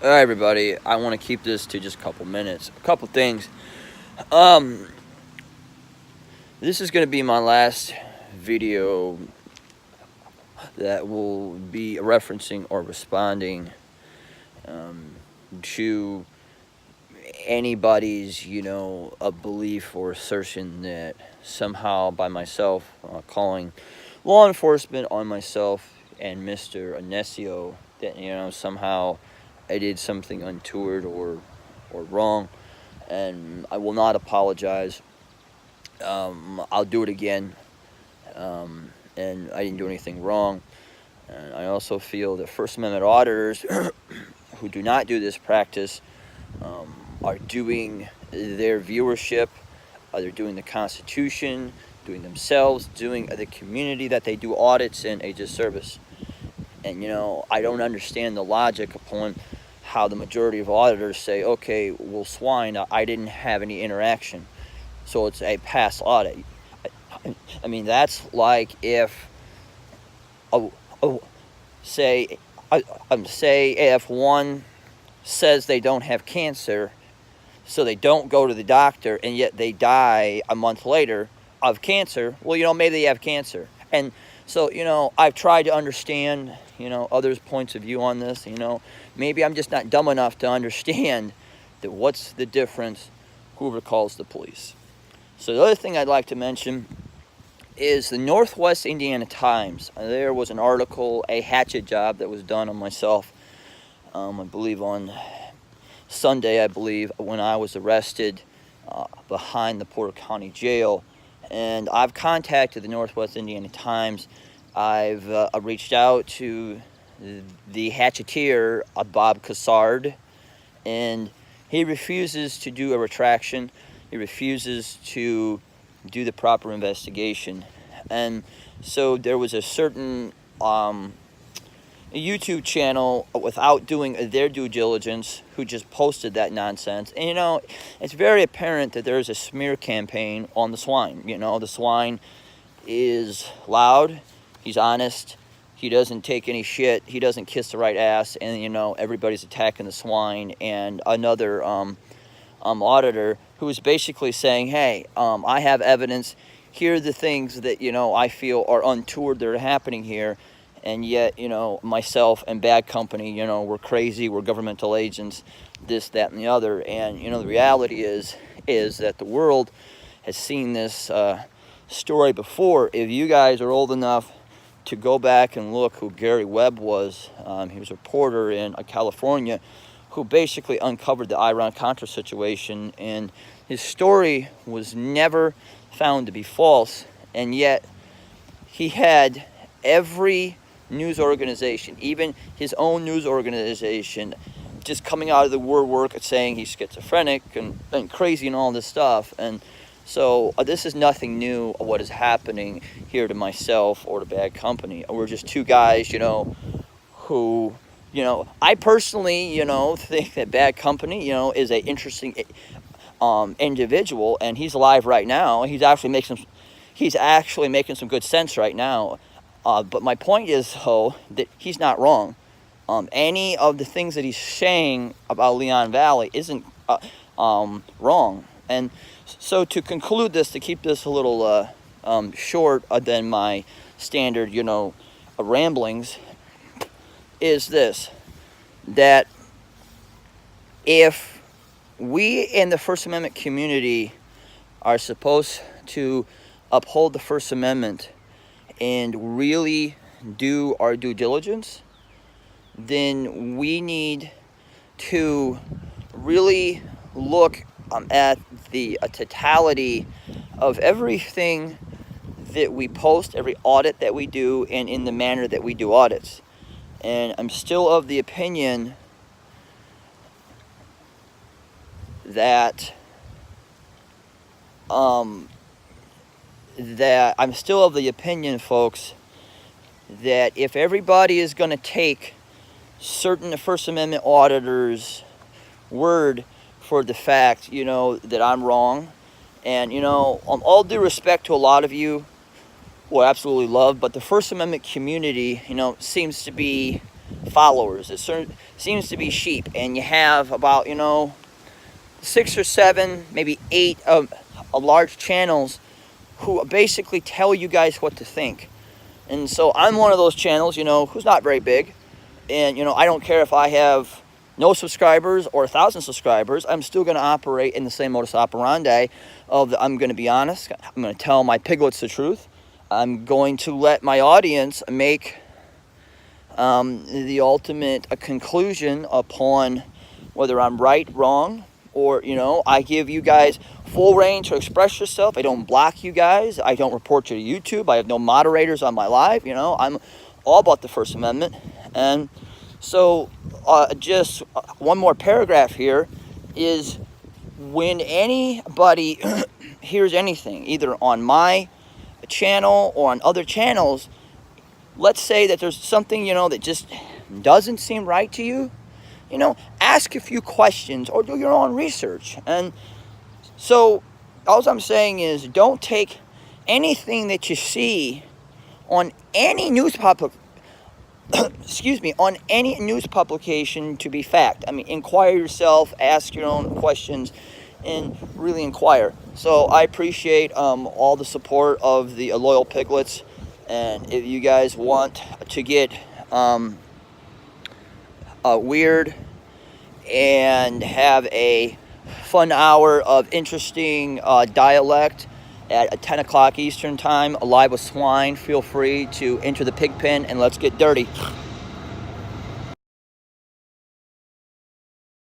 All right, everybody. I want to keep this to just a couple minutes. A couple things. Um, this is going to be my last video that will be referencing or responding to anybody's, a belief or assertion that somehow by myself calling law enforcement on myself and Mr. Inesio that, somehow I did something untoward or wrong. And I will not apologize. I'll do it again. And I didn't do anything wrong. And I also feel that First Amendment auditors who do not do this practice are doing their viewership, they're doing the Constitution, doing themselves, doing the community that they do audits in a disservice. And, I don't understand the logic upon how the majority of auditors say, okay, well, swine, I didn't have any interaction, so it's a pass audit. I mean, that's like if, say if one says they don't have cancer, so they don't go to the doctor, and yet they die a month later of cancer. Well, maybe they have cancer. And so, I've tried to understand, others' points of view on this. Maybe I'm just not dumb enough to understand that what's the difference, whoever calls the police. So the other thing I'd like to mention is the Northwest Indiana Times. There was an article, a hatchet job that was done on myself, I believe on Sunday, when I was arrested behind the Porter County Jail. And I've contacted the Northwest Indiana Times. I've reached out to the hatcheteer, Bob Cassard, and he refuses to do a retraction. He refuses to do the proper investigation. And so there was a certain YouTube channel without doing their due diligence who just posted that nonsense. And it's very apparent that there's a smear campaign on the swine. The swine is loud, he's honest, he doesn't take any shit, he doesn't kiss the right ass, and everybody's attacking the swine. And another auditor who is basically saying, hey, I have evidence, here are the things that I feel are untoward that are happening here. And yet, myself and Bad Company, we're crazy, we're governmental agents, this, that, and the other. And, the reality is that the world has seen this story before. If you guys are old enough to go back and look who Gary Webb was, he was a reporter in California who basically uncovered the Iran-Contra situation. And his story was never found to be false. And yet, he had every news organization, even his own news organization, just coming out of the woodwork saying he's schizophrenic and crazy and all this stuff. And so this is nothing new of what is happening here to myself or to Bad Company. We're just two guys, who, I personally, think that Bad Company, is a interesting individual, and he's alive right now. He's actually making some good sense right now. But my point is, though, that he's not wrong. Any of the things that he's saying about Leon Valley isn't wrong. And so to conclude this, to keep this a little short than my standard, ramblings, is this: that if we in the First Amendment community are supposed to uphold the First Amendment and really do our due diligence, then we need to really look at the totality of everything that we post, every audit that we do, and in the manner that we do audits. And I'm still of the opinion that folks, that if everybody is going to take certain First Amendment auditors' word for the fact, that I'm wrong, and, all due respect to a lot of you who I absolutely love, but the First Amendment community, seems to be followers. Seems to be sheep, and you have about 6 or 7, maybe 8 of large channels who basically tell you guys what to think. And so I'm one of those channels, who's not very big, and I don't care if I have no subscribers or 1,000 subscribers. I'm still going to operate in the same modus operandi of I'm going to be honest. I'm going to tell my piglets the truth. I'm going to let my audience make the ultimate conclusion upon whether I'm right, wrong, or I give you guys full reign to express yourself. I don't block you guys. I don't report you to YouTube. I have no moderators on my live. I'm all about the First Amendment. And so just one more paragraph here is, when anybody hears anything, either on my channel or on other channels, let's say that there's something, that just doesn't seem right to you, ask a few questions or do your own research. And so all I'm saying is, don't take anything that you see on any news on any news publication to be fact. I mean, inquire yourself, ask your own questions, and really inquire. So I appreciate all the support of the loyal piglets. And if you guys want to get weird and have a fun hour of interesting dialect at 10 o'clock Eastern time, live with swine, feel free to enter the pig pen and let's get dirty.